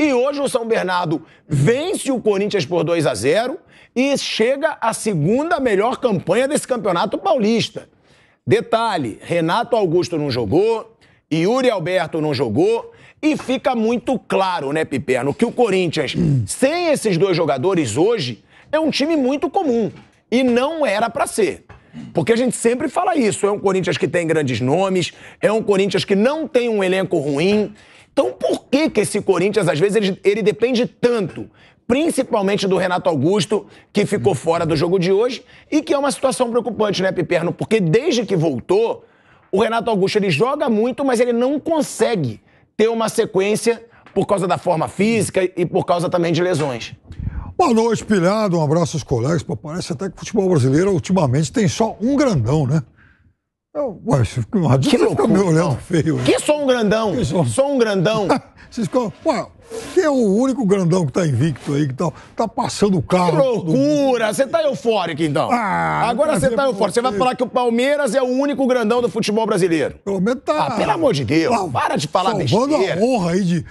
E hoje o São Bernardo vence o Corinthians por 2-0 e chega à segunda melhor campanha desse campeonato paulista. Detalhe, Renato Augusto não jogou, Yuri Alberto não jogou, e fica muito claro, né, Piperno, que o Corinthians, sem esses dois jogadores hoje, é um time muito comum. E não era pra ser. Porque a gente sempre fala isso, é um Corinthians que tem grandes nomes, é um Corinthians que não tem um elenco ruim. Então por que esse Corinthians, às vezes, ele depende tanto, principalmente do Renato Augusto, que ficou fora do jogo de hoje, e que é uma situação preocupante, né, Piperno? Porque desde que voltou, o Renato Augusto ele joga muito, mas ele não consegue ter uma sequência por causa da forma física e por causa também de lesões. Boa noite, pilhado. Um abraço aos colegas. Pô, parece até que o futebol brasileiro, ultimamente, tem só um grandão, né? Que loucura, me olhando feio. Que só um grandão? Só um grandão? Vocês ficam... Quem é o único grandão que tá invicto aí, que tá passando o carro? Que loucura! Você tá eufórico, então. Agora você tá eufórico. Você vai falar que o Palmeiras é o único grandão do futebol brasileiro. Pelo menos tá... pelo amor de Deus, para de falar besteira. Salvando a honra aí de...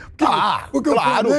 Porque claro.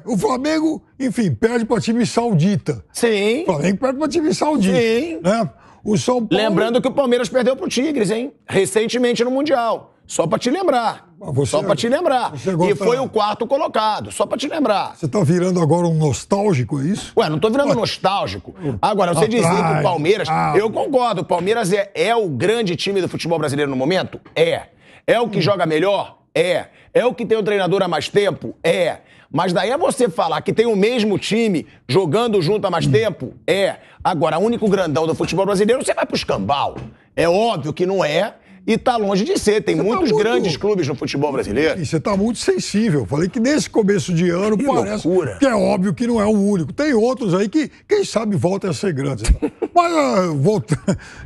O Flamengo, enfim, perde pra time saudita. Sim. O Flamengo perde pra time saudita. Sim. Né? O São Paulo... Lembrando que o Palmeiras perdeu pro Tigres, hein? Recentemente no Mundial. Só pra te lembrar. Só pra te lembrar. E foi o quarto colocado. Só pra te lembrar. Você tá virando agora um nostálgico, é isso? Ué, não tô virando nostálgico. Agora, você dizer que o Palmeiras... Eu concordo. O Palmeiras é o grande time do futebol brasileiro no momento? É. É o que joga melhor? É. É o que tem o treinador há mais tempo? É. Mas daí é você falar que tem o mesmo time jogando junto há mais tempo? É. Agora, o único grandão do futebol brasileiro, você vai pro escambau. É óbvio que não é. E tá longe de ser. Tem muitos grandes clubes no futebol brasileiro. E você tá muito sensível. Falei que nesse começo de ano parece que é óbvio que não é o único. Tem outros aí que, quem sabe, voltam a ser grandes. Mas,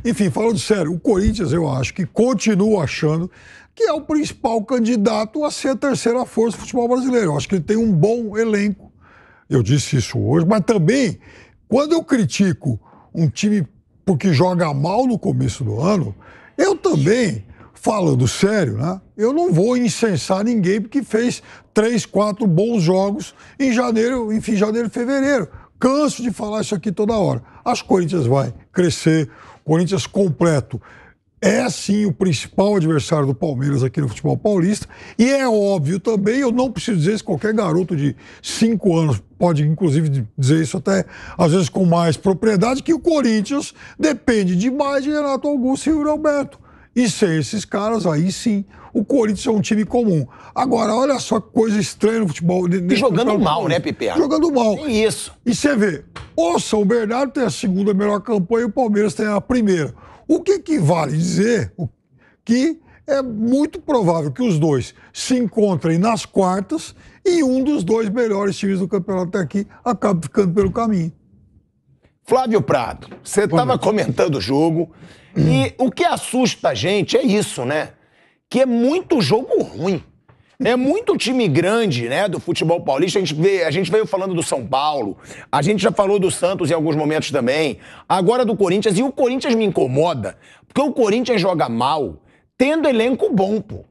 enfim, falando sério, o Corinthians, eu acho que continua achando que é o principal candidato a ser a terceira força do futebol brasileiro. Eu acho que ele tem um bom elenco. Eu disse isso hoje. Mas também, quando eu critico um time porque joga mal no começo do ano... Eu também, falando sério, né? Eu não vou incensar ninguém porque fez 3, 4 bons jogos em janeiro, enfim, janeiro e fevereiro. Canso de falar isso aqui toda hora. Acho que o Corinthians vai crescer, o Corinthians completo é sim o principal adversário do Palmeiras aqui no futebol paulista. E é óbvio também, eu não preciso dizer isso, qualquer garoto de 5 anos pode inclusive dizer isso até às vezes com mais propriedade, que o Corinthians depende demais de Renato Augusto e Yuri Alberto. E sem esses caras, aí sim, o Corinthians é um time comum. Agora, olha só que coisa estranha no futebol. E jogando mal, né, Piperno? Jogando mal. É isso. E você vê, o São Bernardo tem a segunda melhor campanha e o Palmeiras tem a primeira. O que vale dizer que é muito provável que os dois se encontrem nas quartas e um dos dois melhores times do campeonato até aqui acabe ficando pelo caminho. Flávio Prado, você estava comentando o jogo e o que assusta a gente é isso, né? Que é muito jogo ruim. É muito time grande, né, do futebol paulista. A gente veio falando do São Paulo, a gente já falou do Santos em alguns momentos também, agora do Corinthians. E o Corinthians me incomoda, porque o Corinthians joga mal tendo elenco bom, pô.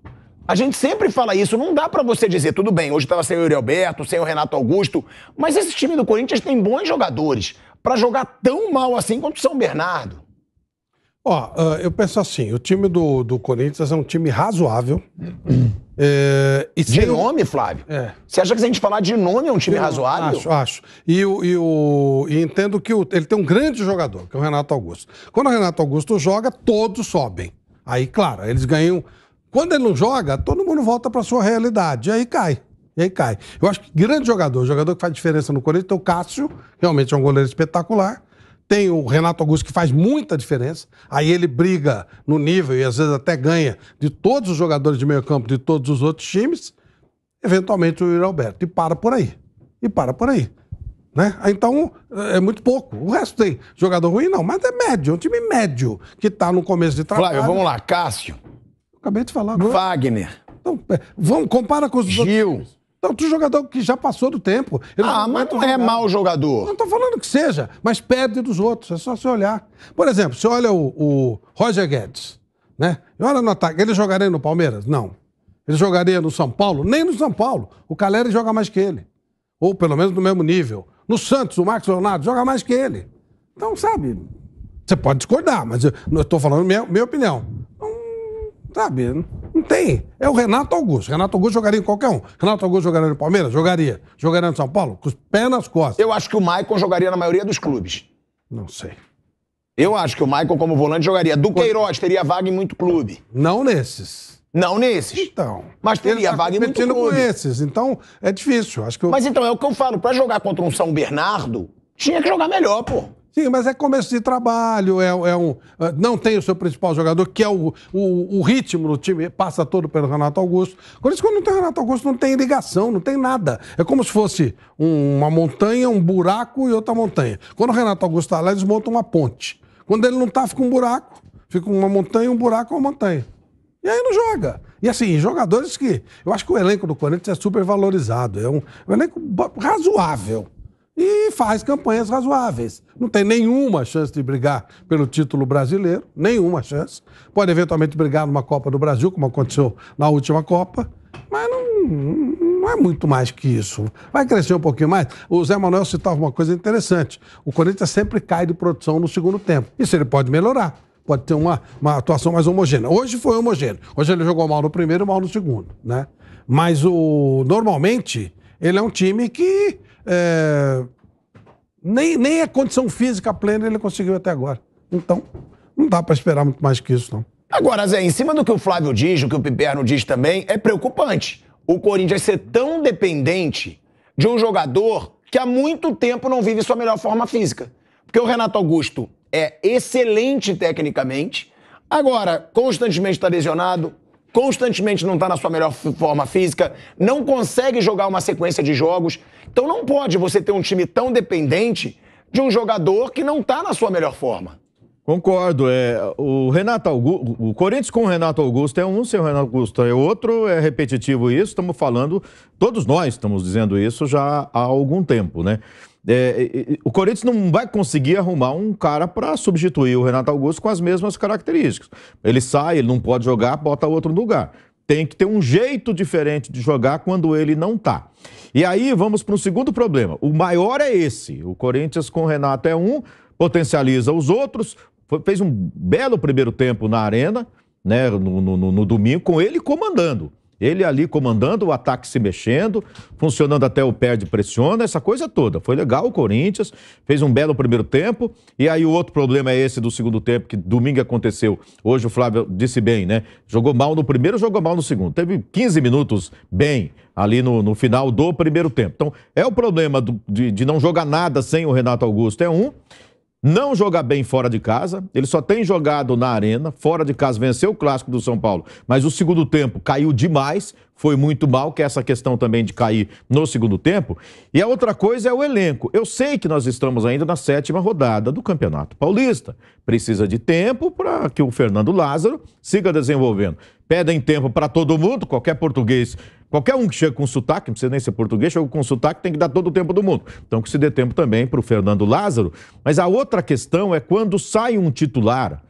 A gente sempre fala isso, não dá pra você dizer, tudo bem, hoje tava sem o Yuri Alberto, sem o Renato Augusto, mas esse time do Corinthians tem bons jogadores pra jogar tão mal assim quanto o São Bernardo. Eu penso assim, o time do Corinthians é um time razoável. De nome, Flávio? Você acha que se a gente falar de nome é um time razoável? Acho. E entendo que ele tem um grande jogador, que é o Renato Augusto. Quando o Renato Augusto joga, todos sobem. Aí, claro, eles ganham... Quando ele não joga, todo mundo volta para sua realidade. E aí cai. Eu acho que grande jogador que faz diferença no Corinthians, tem o Cássio, realmente é um goleiro espetacular. Tem o Renato Augusto, que faz muita diferença. Aí ele briga no nível e às vezes até ganha de todos os jogadores de meio campo de todos os outros times. Eventualmente o Yuri Alberto. E para por aí. Né? Então, é muito pouco. O resto tem jogador ruim, não. Mas é médio, é um time médio que está no começo de trabalho. Flávio, vamos lá. Cássio. Acabei de falar agora. Wagner. Então, compara com os Gil. outros. Tanto jogador que já passou do tempo. Mas não é mau jogador. Não estou falando que seja, mas perde dos outros. É só você olhar. Por exemplo, você olha o Roger Guedes, né? E olha no ataque. Ele jogaria no Palmeiras? Não. Ele jogaria no São Paulo? Nem no São Paulo. O Caleri joga mais que ele. ou pelo menos no mesmo nível. No Santos, o Marcos Leonardo joga mais que ele. Então, sabe, você pode discordar, mas eu estou falando minha opinião. Então, sabe, não tem. É o Renato Augusto. Renato Augusto jogaria em qualquer um. Renato Augusto jogaria no Palmeiras? Jogaria. Jogaria no São Paulo? Com os pés nas costas. Eu acho que o Maicon jogaria na maioria dos clubes. Não sei. Eu acho que o Maicon, como volante, jogaria. Do Queiroz teria vaga em muito clube. Não nesses. Não nesses. Então. Mas teria vaga em muito clube. Com esses. Então, é difícil. Acho que Mas então, é o que eu falo. Pra jogar contra um São Bernardo, tinha que jogar melhor, pô. Sim, mas é começo de trabalho, não tem o seu principal jogador, que é o ritmo do time, passa todo pelo Renato Augusto. Por isso, quando não tem Renato Augusto, não tem ligação, não tem nada. É como se fosse uma montanha, um buraco e outra montanha. Quando o Renato Augusto está lá, eles montam uma ponte. Quando ele não está, fica um buraco. Fica uma montanha, um buraco, uma montanha. E aí não joga. E assim, jogadores que... Eu acho que o elenco do Corinthians é super valorizado. É um elenco razoável. E faz campanhas razoáveis. Não tem nenhuma chance de brigar pelo título brasileiro, nenhuma chance. Pode eventualmente brigar numa Copa do Brasil, como aconteceu na última Copa, mas não é muito mais que isso. Vai crescer um pouquinho mais. O Zé Manuel citava uma coisa interessante. O Corinthians sempre cai de produção no segundo tempo. Isso ele pode melhorar. Pode ter uma atuação mais homogênea. Hoje foi homogêneo. Hoje ele jogou mal no primeiro e mal no segundo, né? Mas normalmente ele é um time que... nem a condição física plena ele conseguiu até agora. Então, não dá para esperar muito mais que isso, não. Agora, Zé, em cima do que o Flávio diz, o que o Piperno diz também, é preocupante. O Corinthians ser tão dependente de um jogador que há muito tempo não vive sua melhor forma física. Porque o Renato Augusto é excelente tecnicamente, agora constantemente está lesionado, constantemente não está na sua melhor forma física, não consegue jogar uma sequência de jogos. Então não pode você ter um time tão dependente de um jogador que não está na sua melhor forma. Concordo. O Renato Augusto, o Corinthians com o Renato Augusto é um, sem o Renato Augusto é outro, é repetitivo isso, estamos falando, todos nós estamos dizendo isso já há algum tempo, né? O Corinthians não vai conseguir arrumar um cara para substituir o Renato Augusto com as mesmas características. Ele sai, ele não pode jogar, bota outro no lugar. Tem que ter um jeito diferente de jogar quando ele não tá. E aí vamos para um segundo problema. O maior é esse. O Corinthians com o Renato é um, potencializa os outros, fez um belo primeiro tempo na Arena, né, no domingo, com ele comandando. Ele ali comandando, o ataque se mexendo, funcionando até o perde pressiona, essa coisa toda. Foi legal o Corinthians, fez um belo primeiro tempo. E aí o outro problema é esse do segundo tempo, que domingo aconteceu. Hoje o Flávio disse bem, né? Jogou mal no primeiro, jogou mal no segundo. Teve 15 minutos bem ali no final do primeiro tempo. Então é o problema de não jogar nada sem o Renato Augusto, é um. Não jogar bem fora de casa, ele só tem jogado na Arena, fora de casa venceu o Clássico do São Paulo, mas o segundo tempo caiu demais, foi muito mal, que é essa questão também de cair no segundo tempo. E a outra coisa é o elenco. Eu sei que nós estamos ainda na 7ª rodada do Campeonato Paulista. Precisa de tempo para que o Fernando Lázaro siga desenvolvendo. Pedem tempo para todo mundo, qualquer português, qualquer um que chega com sotaque, não precisa nem ser português, chega com sotaque, tem que dar todo o tempo do mundo. Então que se dê tempo também para o Fernando Lázaro. Mas a outra questão é quando sai um titular,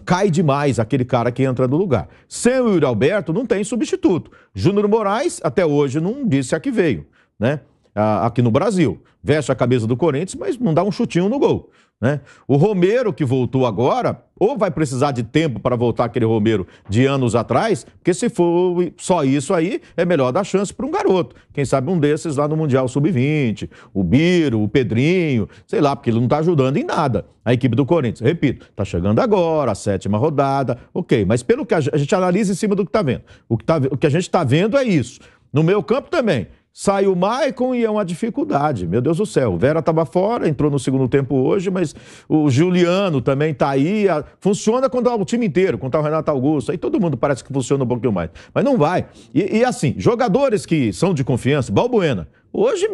cai demais aquele cara que entra no lugar. Sem o Yuri Alberto, não tem substituto. Júnior Moraes, até hoje, não disse a que veio, né? Aqui no Brasil. Veste a camisa do Corinthians, mas não dá um chutinho no gol, né? O Romero, que voltou agora, ou vai precisar de tempo para voltar aquele Romero de anos atrás, porque se for só isso aí, é melhor dar chance para um garoto. Quem sabe um desses lá no Mundial Sub-20, o Biro, o Pedrinho, sei lá, porque ele não está ajudando em nada a equipe do Corinthians. Repito, está chegando agora, a 7ª rodada, ok, mas pelo que a gente analisa em cima do que está vendo. O que a gente está vendo é isso. No meio campo também. Sai o Maicon e é uma dificuldade, meu Deus do céu. O Vera estava fora, entrou no segundo tempo hoje, mas o Juliano também está aí. Funciona quando é o time inteiro, quando está o Renato Augusto. Aí todo mundo parece que funciona um pouquinho mais. Mas não vai. E assim, jogadores que são de confiança, Balbuena, hoje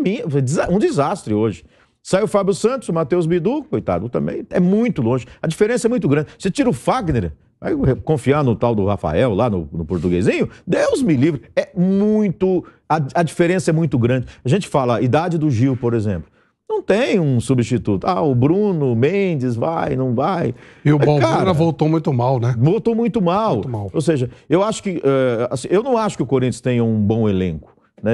um desastre hoje. Sai o Fábio Santos, o Matheus Bidu, coitado, também é muito longe. A diferença é muito grande. Você tira o Fagner, vai confiar no tal do Rafael lá no portuguesinho? Deus me livre. É muito... A diferença é muito grande. A gente fala a idade do Gil, por exemplo. Não tem um substituto. O Bruno Mendes vai, não vai. E o Balbuena voltou muito mal, né? Voltou muito mal. Muito mal. Ou seja, eu acho que... assim, eu não acho que o Corinthians tenha um bom elenco, né?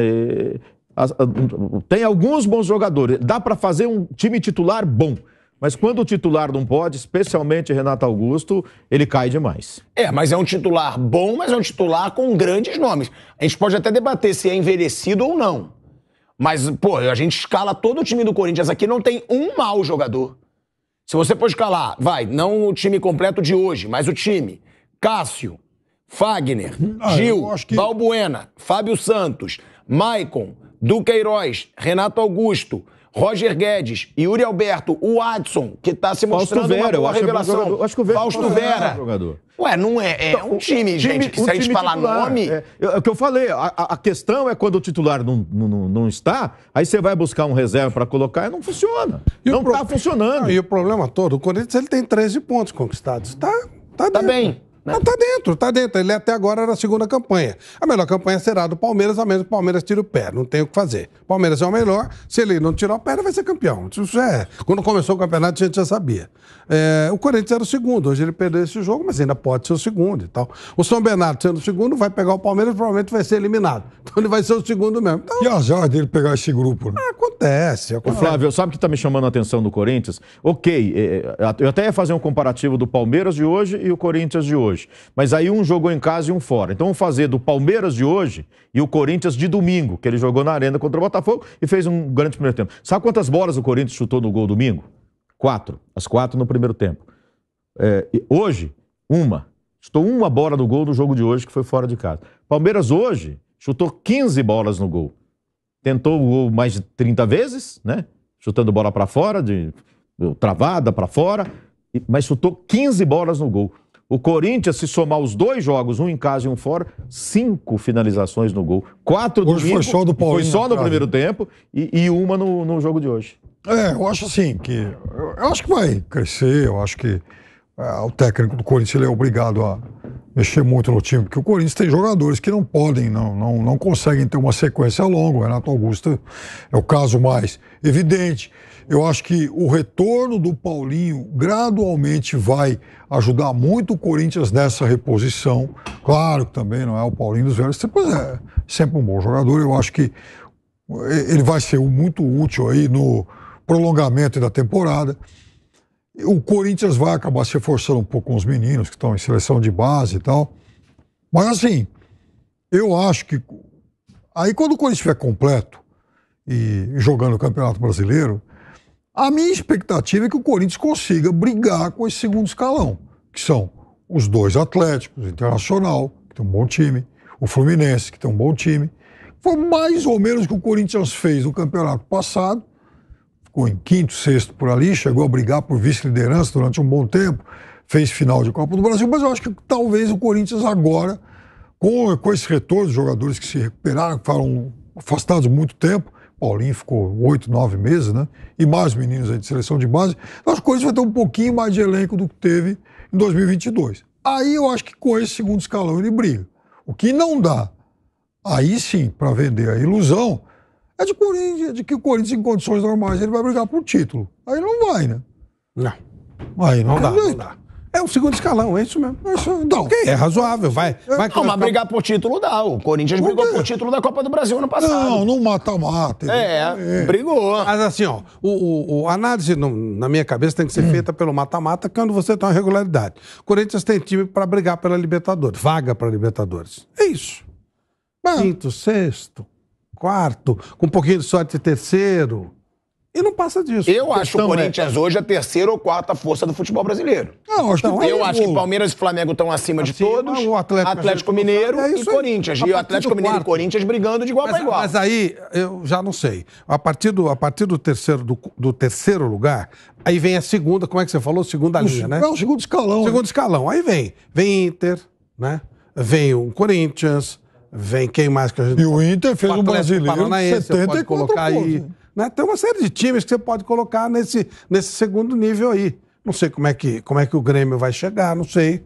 Tem alguns bons jogadores. Dá para fazer um time titular bom. Mas quando o titular não pode, especialmente Renato Augusto, ele cai demais. Mas é um titular bom, mas é um titular com grandes nomes. A gente pode até debater se é envelhecido ou não. Mas, pô, a gente escala todo o time do Corinthians aqui, não tem um mau jogador. Se você for escalar, não o time completo de hoje, mas o time. Cássio, Fagner, Gil, Balbuena, Fábio Santos, Maicon, Duqueiroz, Renato Augusto, Roger Guedes, Yuri Alberto, o Adson, que tá se mostrando Vera, uma boa revelação. Eu acho que o Vera Fausto Vera. Não é. É um time, gente, que se a gente falar nome... É o que eu falei, a questão é quando o titular não está, aí você vai buscar um reserva para colocar e não funciona. Não está funcionando. E o problema todo, o Corinthians ele tem 13 pontos conquistados. Tá bem. Né? Tá dentro. Ele até agora era a segunda campanha. A melhor campanha será do Palmeiras, a menos que o Palmeiras tire o pé. Não tem o que fazer. O Palmeiras é o melhor. Se ele não tirar o pé, ele vai ser campeão. Isso quando começou o campeonato, a gente já sabia. O Corinthians era o segundo. Hoje ele perdeu esse jogo, mas ainda pode ser o segundo e tal. O São Bernardo sendo o segundo, vai pegar o Palmeiras e provavelmente vai ser eliminado. Então ele vai ser o segundo mesmo. Então, que azar dele pegar esse grupo, né? Acontece. O Flávio, sabe o que está me chamando a atenção do Corinthians? Ok, eu até ia fazer um comparativo do Palmeiras de hoje e o Corinthians de hoje. Mas aí um jogou em casa e um fora. Então vamos fazer do Palmeiras de hoje e o Corinthians de domingo, que ele jogou na Arena contra o Botafogo e fez um grande primeiro tempo. Sabe quantas bolas o Corinthians chutou no gol domingo? 4. As 4 no primeiro tempo. Hoje, uma. Chutou uma bola no gol do jogo de hoje, que foi fora de casa. Palmeiras hoje chutou 15 bolas no gol. Tentou o gol mais de 30 vezes, né? Chutando bola para fora, travada para fora, mas chutou 15 bolas no gol. O Corinthians, se somar os 2 jogos, um em casa e um fora, 5 finalizações no gol. 4 hoje domingo, foi só do Paulinho, foi só no primeiro tempo e uma no jogo de hoje. Eu acho assim que... Eu acho que vai crescer, eu acho que o técnico do Corinthians ele é obrigado a mexer muito no time, porque o Corinthians tem jogadores que não podem, não conseguem ter uma sequência longa. O Renato Augusto é o caso mais evidente. Eu acho que o retorno do Paulinho gradualmente vai ajudar muito o Corinthians nessa reposição. Claro que também não é o Paulinho dos velhos, pois é sempre um bom jogador. Eu acho que ele vai ser muito útil aí no prolongamento da temporada. O Corinthians vai acabar se reforçando um pouco com os meninos que estão em seleção de base e tal. Mas assim, eu acho que aí quando o Corinthians estiver completo e jogando o Campeonato Brasileiro, a minha expectativa é que o Corinthians consiga brigar com esse segundo escalão, que são os 2 Atléticos, o Internacional, que tem um bom time, o Fluminense, que tem um bom time. Foi mais ou menos o que o Corinthians fez no campeonato passado, ficou em 5º, 6º por ali, chegou a brigar por vice-liderança durante um bom tempo, fez final de Copa do Brasil, mas eu acho que talvez o Corinthians agora, com esse retorno dos jogadores que se recuperaram, que foram afastados muito tempo, Paulinho ficou 8, 9 meses, né? E mais meninos aí de seleção de base. Acho que o Corinthians vai ter um pouquinho mais de elenco do que teve em 2022. Aí eu acho que com esse segundo escalão ele briga. O que não dá, aí sim, para vender a ilusão, é de que o Corinthians, em condições normais, ele vai brigar por título. Aí não vai, né? Não. Aí não dá. É o segundo escalão, é isso mesmo. Não. É razoável, vai. Mas brigar por título dá. O Corinthians brigou por título da Copa do Brasil ano passado. Não mata-mata. Brigou. Mas assim, ó, a análise na minha cabeça tem que ser feita pelo mata-mata quando você tem uma regularidade. O Corinthians tem time para brigar pela Libertadores, vaga para Libertadores. É isso. 5º, 6º, 4º, com um pouquinho de sorte, 3º. E não passa disso. Eu acho o Corinthians hoje a 3ª ou 4ª força do futebol brasileiro. Eu acho que Palmeiras e Flamengo estão acima de todos. O Atlético Mineiro e Corinthians. E o Atlético Mineiro e Corinthians brigando de igual para igual. Mas aí, eu já não sei. A partir do terceiro lugar, aí vem a segunda, como é que você falou? Segunda linha, né? Não, segundo escalão. Segundo escalão. Aí vem Inter, né? Vem o Corinthians, vem quem mais que a gente... E o Inter fez um brasileiro de 74 colocar aí. Né? Tem uma série de times que você pode colocar nesse segundo nível aí. Não sei como é que o Grêmio vai chegar, não sei.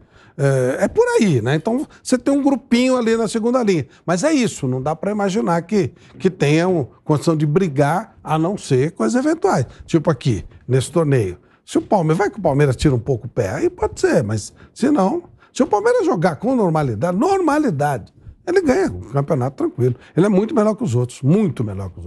É por aí, né? Então você tem um grupinho ali na segunda linha. Mas é isso, não dá para imaginar que tenha condição de brigar, a não ser com as eventuais. Tipo aqui, nesse torneio. Se o Palmeiras tira um pouco o pé, aí pode ser, mas se não... Se o Palmeiras jogar com normalidade, ele ganha o campeonato tranquilo. Ele é muito melhor que os outros, muito melhor que os outros.